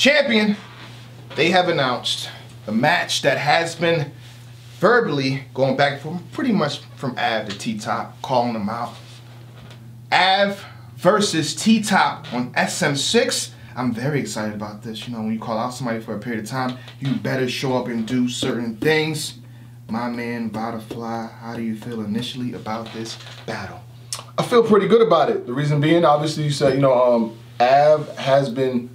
Champion, they have announced a match that has been verbally going back from pretty much from Av to T-Top, calling them out. Av versus T-Top on SM6. I'm very excited about this. You know, when you call out somebody for a period of time, you better show up and do certain things. My man, Butterfly, how do you feel initially about this battle? I feel pretty good about it. The reason being, obviously, you said, Av has been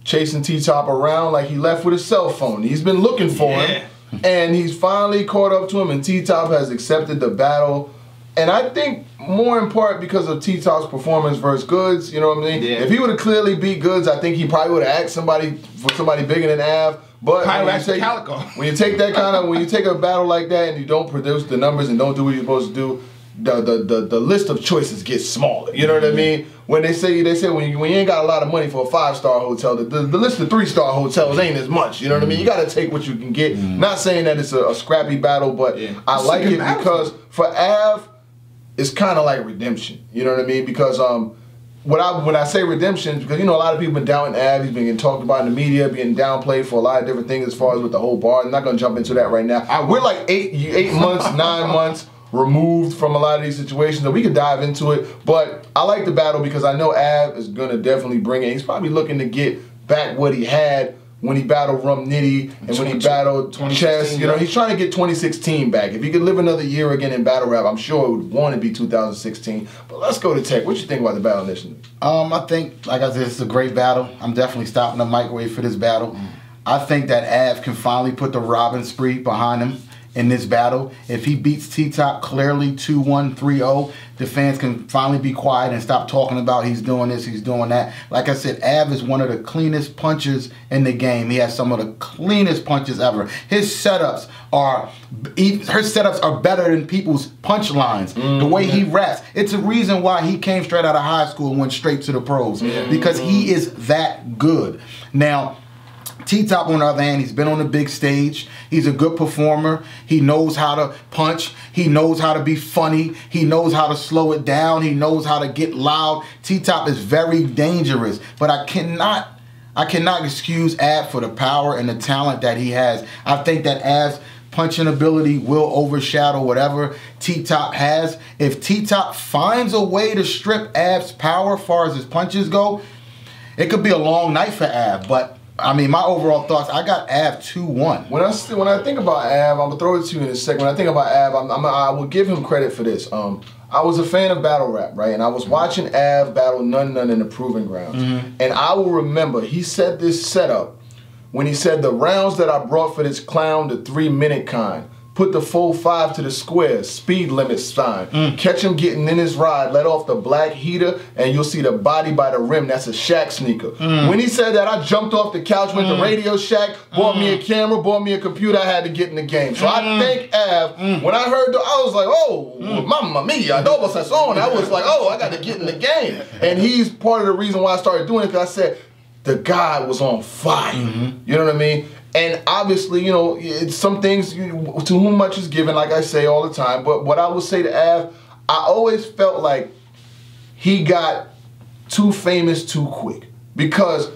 chasing T-Top around like he left with his cell phone. He's been looking for him, and he's finally caught up to him, and T-Top has accepted the battle. And I think more in part because of T-Top's performance versus Goods, you know what I mean? Yeah. If he would have clearly beat Goods, I think he probably would have asked somebody for somebody bigger than Av. But when you take that kind of, when you take a battle like that and you don't produce the numbers and don't do what you're supposed to do, the list of choices gets smaller. You know what I mean? When they say when you ain't got a lot of money for a 5-star hotel, the list of 3-star hotels ain't as much. You know what I mean? You got to take what you can get. Not saying that it's a scrappy battle, but I like it because for Av, it's kind of like redemption. You know what I mean? Because when I say redemption, because a lot of people been doubting Av. He's been getting talked about in the media, being downplayed for a lot of different things as far as with the whole bar. I'm not gonna jump into that right now. We're like 8 months, 9 months removed from a lot of these situations, so we could dive into it. But I like the battle because I know Av is gonna definitely bring it. He's probably looking to get back what he had when he battled Rum Nitty and when he battled Chess. He's trying to get 2016 back. If he could live another year again in battle rap, I'm sure it would want to be 2016. But let's go to Tech. What you think about the battle initially? I think, like I said, it's a great battle. I'm definitely stopping the microwave for this battle. I think that Av can finally put the robbing spree behind him in this battle. If he beats T-Top clearly 2-1, 3-0, the fans can finally be quiet and stop talking about he's doing this, he's doing that. Like I said, Av is one of the cleanest punchers in the game. He has some of the cleanest punches ever. His setups are better than people's punchlines. The way he raps, it's a reason why he came straight out of high school and went straight to the pros, because he is that good. Now, T-Top, on the other hand, he's been on the big stage. He's a good performer. He knows how to punch. He knows how to be funny. He knows how to slow it down. He knows how to get loud. T-Top is very dangerous, but I cannot excuse Av for the power and the talent that he has. I think that Av's punching ability will overshadow whatever T-Top has. If T-Top finds a way to strip Av's power as far as his punches go, it could be a long night for Av, but I mean, my overall thoughts, I got Av 2-1. When I think about Av, I'm gonna throw it to you in a second. When I think about Av, I will give him credit for this. I was a fan of battle rap, right? And I was watching Av battle None in the Proving Grounds. And I will remember he said this setup when he said the rounds that I brought for this clown, the 3-minute kind. Put the 4-5 to the square, speed limit sign. Catch him getting in his ride, let off the black heater, and you'll see the body by the rim. That's a Shaq sneaker. When he said that, I jumped off the couch, went to Radio Shack, bought me a camera, bought me a computer. I had to get in the game. So I think Av, when I heard I was like, oh, mamma mia, doble sazon. I was like, oh, I got to get in the game. And he's part of the reason why I started doing it, because I said, the guy was on fire. You know what I mean? And obviously, it's some things, to whom much is given, like I say all the time. But what I would say to Av, I always felt like he got too famous too quick. Because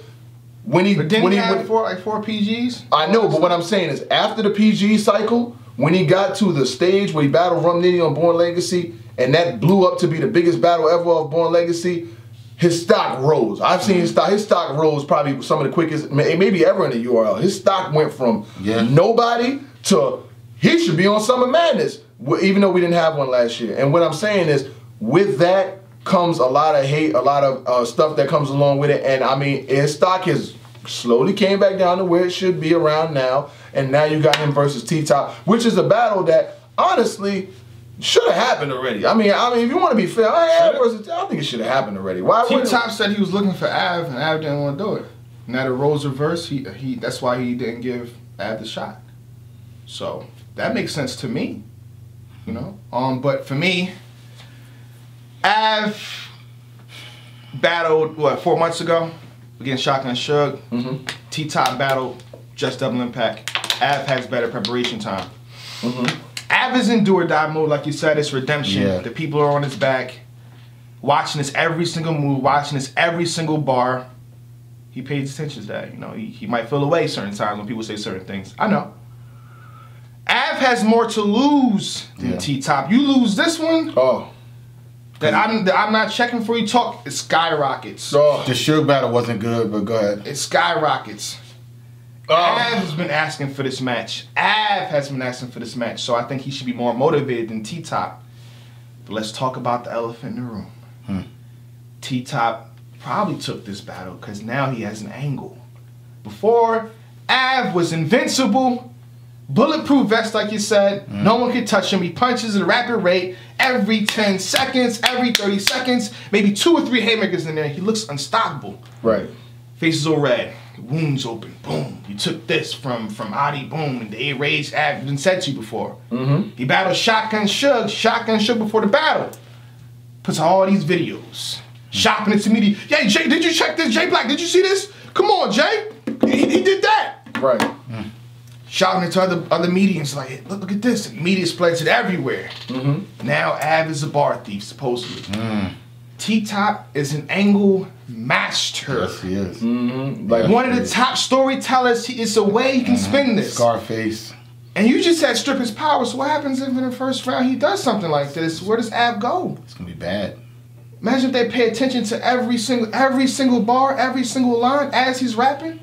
when he had four PGs? I know, but what I'm saying is after the PG cycle, when he got to the stage where he battled Rum Nitty on Born Legacy, and that blew up to be the biggest battle ever of Born Legacy, his stock rose. I've seen his stock rose probably some of the quickest, maybe ever in the URL. His stock went from nobody to he should be on Summer Madness, even though we didn't have one last year. And what I'm saying is, with that comes a lot of hate, a lot of stuff that comes along with it. And I mean, his stock has slowly came back down to where it should be around now. And now you got him versus T-Top, which is a battle that honestly should have happened already. I mean, if you want to be fair, I think it should have happened already. Why? T-Top said he was looking for Av, and Av didn't want to do it. Now the roles reverse. That's why he didn't give Av the shot. So that makes sense to me, But for me, Av battled 4 months ago against Shotgun Suge. T-Top battled Just Double Impact. Av has better preparation time. Av is in do or die mode, like you said. It's redemption. The people are on his back, watching this every single move, watching this every single bar. He pays attention to that. You know, he might feel away certain times when people say certain things. I know. Av has more to lose than T-Top. You lose this one. Oh. That I'm not checking for you. Talk. It skyrockets. Oh. The Suge battle wasn't good, but go ahead. It skyrockets. Av has been asking for this match. Av has been asking for this match. So I think he should be more motivated than T-Top. But let's talk about the elephant in the room. T-Top probably took this battle because now he has an angle. Before, Av was invincible, bulletproof vest like you said. No one could touch him. He punches at a rapid rate every 10 seconds, every 30 seconds, maybe 2 or 3 haymakers in there. He looks unstoppable. Right. Faces all red, wounds open, boom. You took this from Adi, boom, and the A-Rage Av been said to you before. He battled Shotgun Suge before the battle. Puts all these videos. Shopping it to media. Yeah, Jay, did you check this? Jay Black, did you see this? Come on, Jay. He did that. Right. Shouting it to other mediums like, hey, look at this. And media spreads it everywhere. Now Av is a bar thief, supposedly. T-Top is an angle master. Yes, he is. Like One of the top storytellers. It's a way he can spin this. Scarface. And you just said strip his power. So what happens if in the first round he does something like this? Where does Av go? It's gonna be bad. Imagine if they pay attention to every single bar, every single line as he's rapping.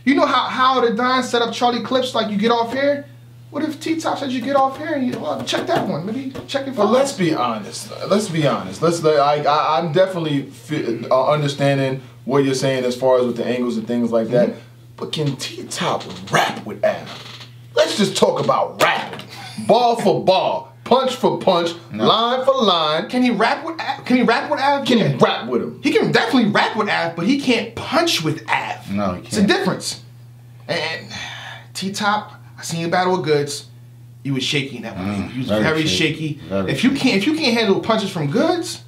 You know how the Don set up Charlie Clips like you get off here? What if T-Top said you get off here and you check that one? Maybe check it. But let's be honest. I'm definitely understanding what you're saying as far as with the angles and things like that. But can T-Top rap with Av? Let's just talk about rapping. Ball for ball, punch for punch, line for line. Can he rap with Av? Can he rap with Av? Can he rap with him? He can definitely rap with Av, but he can't punch with Av. No, he can't. It's a difference. And T-Top, I seen you battle with Goods. You was shaky in that one. You was very shaky. If you can't handle punches from Goods,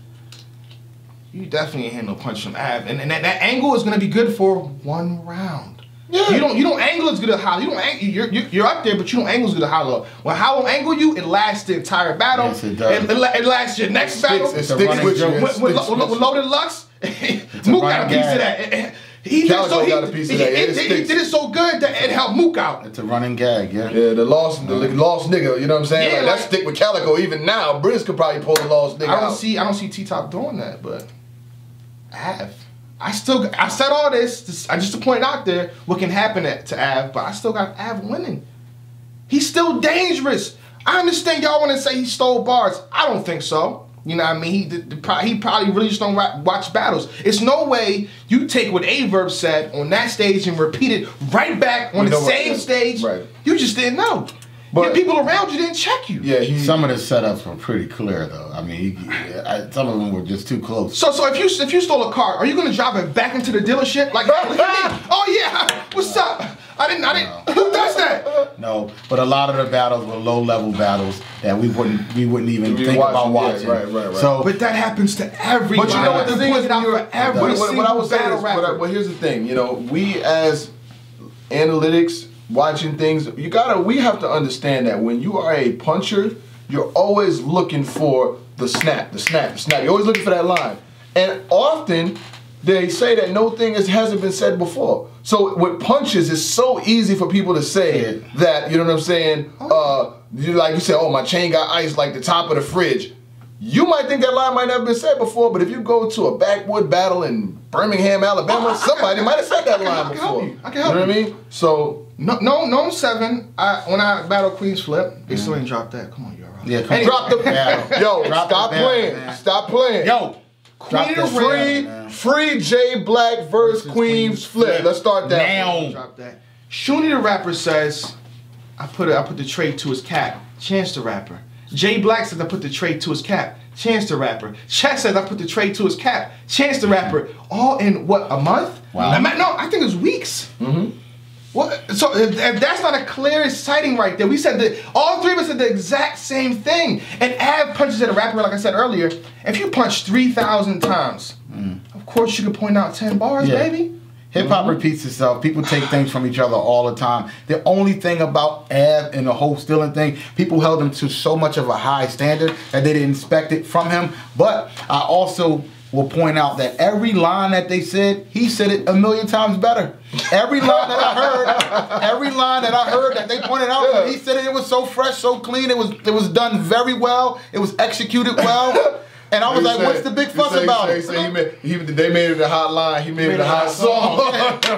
you definitely ain't handle punches from Av. And that angle is gonna be good for 1 round. Yeah. You don't angle as good as Hollow. You're up there, but you don't angle as good as Hollow. When Hollow angle you, it lasts the entire battle. Yes, it does. It lasts your next battle. It sticks with you. With Loaded Lux, Mook got a piece of that. He did it so good that it helped Mook out. It's a running gag, yeah. Yeah, the lost nigga, you know what I'm saying? Yeah, like, that stick with Calico, even now, Briz could probably pull the lost nigga out. I don't see T-Top doing that, but Av. I said all this just to point out there what can happen to Av, but I still got Av winning. He's still dangerous. I understand y'all want to say he stole bars. I don't think so. You know what I mean? He probably really just don't watch battles. It's no way you take what Averb said on that stage and repeat it right back on the same stage. Right. You just didn't know. But people around you didn't check you. Yeah, some of the setups were pretty clear though. I mean, some of them were just too close. So if you stole a car, are you gonna drive it back into the dealership? Like, oh yeah, what's up? I didn't. Who does that? No, but a lot of the battles were low-level battles that we wouldn't even think about watching. Right. So, but that happens to everybody. But you know what the thing is? What I was saying is, well, here's the thing. You know, we as analytics watching things, we have to understand that when you are a puncher, you're always looking for the snap. You're always looking for that line. And often they say that no thing hasn't been said before. So with punches, it's so easy for people to say that, you know what I'm saying? Like you said, oh, my chain got ice like the top of the fridge. You might think that line might never been said before, but if you go to a backwood battle in Birmingham, Alabama, somebody might have said that line before. I can help you. You know what I mean? So no 7. When I battled Queen's Flip, they still ain't dropped that. Come on, you're right. yeah, come drop the yo, stop playing. Man. Stop playing. Yo, Queen of Rap. Free Jay Black versus Queen's Flip. Let's start that. Now. Drop that. Shuni the Rapper says, I put the tray to his cap. Chance the Rapper. Jay Black says I put the tray to his cap. Chance the Rapper. Chet says I put the tray to his cap. Chance the Rapper. All in what, a month? Wow. I think it's weeks. What? So if that's not a clear sighting right there, we said that all three of us said the exact same thing. And Av punches at a rapper, like I said earlier. If you punch 3,000 times, of course you could point out 10 bars, baby. Hip hop repeats itself. People take things from each other all the time. The only thing about Av and the whole stealing thing, people held him to so much of a high standard that they didn't expect it from him. But I also will point out that every line that they said, he said it a million times better. Every line that I heard that they pointed out, he said it was so fresh, so clean. It was done very well. It was executed well. And I was like, what's the big fuss about it? They made it a hot line. He made it a hot song.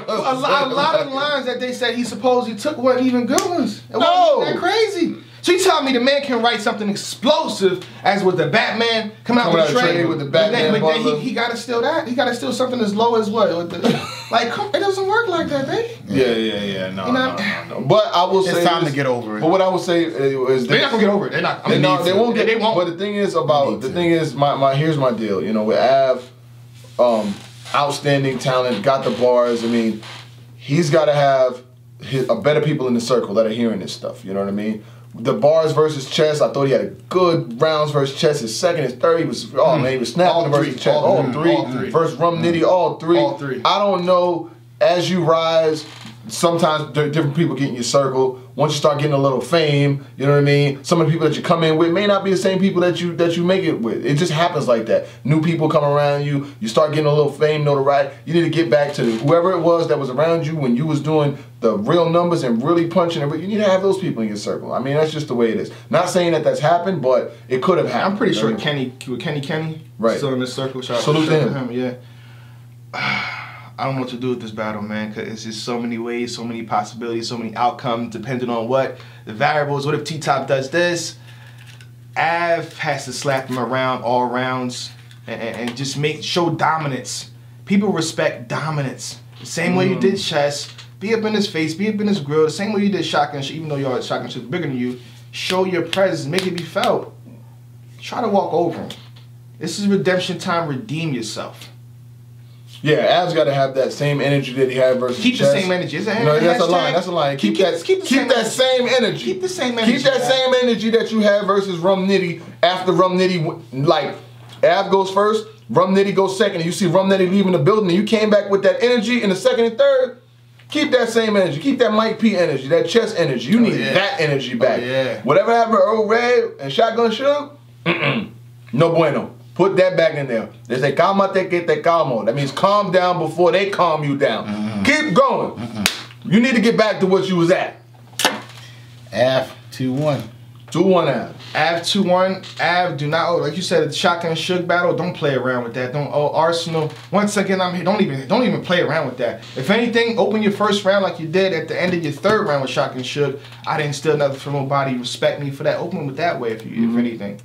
a lot of lines that they said he supposedly took weren't even good ones. It wasn't that crazy. So you telling me the man can write something explosive as with the Batman coming out with the trade with the Batman, but then he got to steal that. He got to steal something as low as what? With the, like, it doesn't work like that, baby. Yeah. No. But I will say it's time to get over it. But what I will say is they're not gonna get over it. They're not. They won't. But the thing is here's my deal. You know, with Av, outstanding talent, got the bars. I mean, he's got to have a better people in the circle that are hearing this stuff. You know what I mean? The bars versus chess, I thought he had a good rounds versus chess. His second, his third, he was snapping versus chess. All three. Versus Rum Nitty, all three. I don't know, as you rise, sometimes different people get in your circle. Once you start getting a little fame, you know what I mean? Some of the people that you come in with may not be the same people that you make it with. It just happens like that. New people come around you, you start getting a little fame, notoriety. You need to get back to whoever it was that was around you when you was doing the real numbers and really punching it. You need to have those people in your circle. I mean, that's just the way it is. Not saying that that's happened, but it could have happened. I'm pretty sure Kenny, right, still in this circle. Salute to him. Yeah. I don't know what to do with this battle, man, because it's just so many ways, so many possibilities, so many outcomes, depending on what the variables. What if T-Top does this? Av has to slap him around all rounds and just show dominance. People respect dominance. The same way you did chess. Be up in his face, be up in his grill. The same way you did shotgun shit, even though your shotgun shit is bigger than you. Show your presence, make it be felt. Try to walk over him. This is redemption time. Redeem yourself. Yeah, Av's got to have that same energy that he had versus Keep chess. the same energy. Is that that's a line. That's a line. Keep that same energy. Keep the same energy. Keep that same energy that you had versus Rum Nitty. After Rum Nitty, like Av goes first, Rum Nitty goes second, and you see Rum Nitty leaving the building, and you came back with that energy in the second and third. Keep that same energy. Keep that Mike P energy, that chess energy. You need that energy back. Whatever happened to Earl Red and Shotgun Suge, no bueno. Put that back in there. They say, calmate que te calmo. That means calm down before they calm you down. Keep going. You need to get back to what you was at. Av 2-1. 2-1 Av. Av 2-1. Av, do not, like you said, the Shotgun Suge battle, don't play around with that. Arsenal, once again, I'm here. Don't even play around with that. If anything, open your first round like you did at the end of your third round with Shotgun Suge. I didn't steal nothing from nobody. Respect me for that. Open with that way, if anything.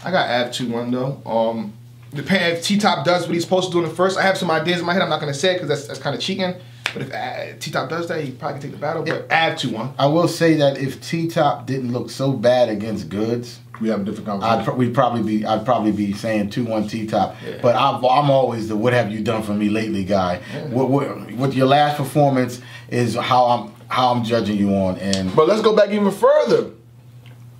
I got Av 2-1 though. Depending if T-Top does what he's supposed to do in the first, I have some ideas in my head. I'm not gonna say it because that's kind of cheating. But if T-Top does that, he probably can take the battle. But Av 2-1. I will say that if T-Top didn't look so bad against Goods, we have a different conversation. I'd probably be saying 2-1 T-Top. Yeah. But I'm always the "what have you done for me lately" guy. Yeah. What your last performance is how I'm judging you on. But let's go back even further.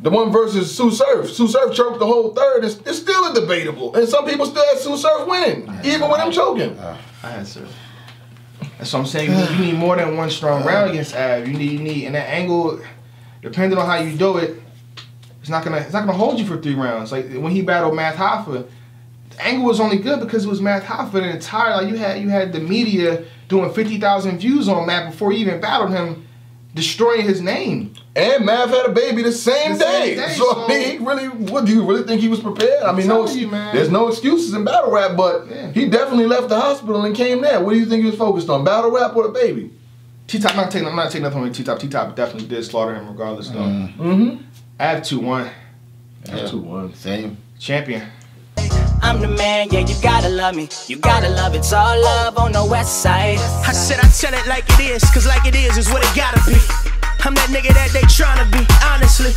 The one versus Sue Surf. Sue Surf choked the whole third. It's still debatable. And some people still have Sue Surf winning, even with him choking. I had Surf. That's what I'm saying. You need more than one strong round against Av. You need, and that angle, depending on how you do it, it's not gonna hold you for 3 rounds. Like when he battled Math Hoffa, the angle was only good because it was Math Hoffa the entire. Like you had the media doing 50,000 views on Math before you even battled him, destroying his name. And Mav had a baby the same day. So I mean, what do you really think he was prepared? I mean, there's no excuses in battle rap, but he definitely left the hospital and came there. What do you think he was focused on, battle rap or the baby? T-Top, I'm not taking nothing from T-Top. T-Top definitely did slaughter him regardless though. Av 2-1. Av 2-1. Same. Champion. I'm the man, yeah, you gotta love me. You gotta love it. It's all love on the west side. I said I tell it like it is, cause like it is what it gotta be. I'm that nigga that they tryna be, honestly.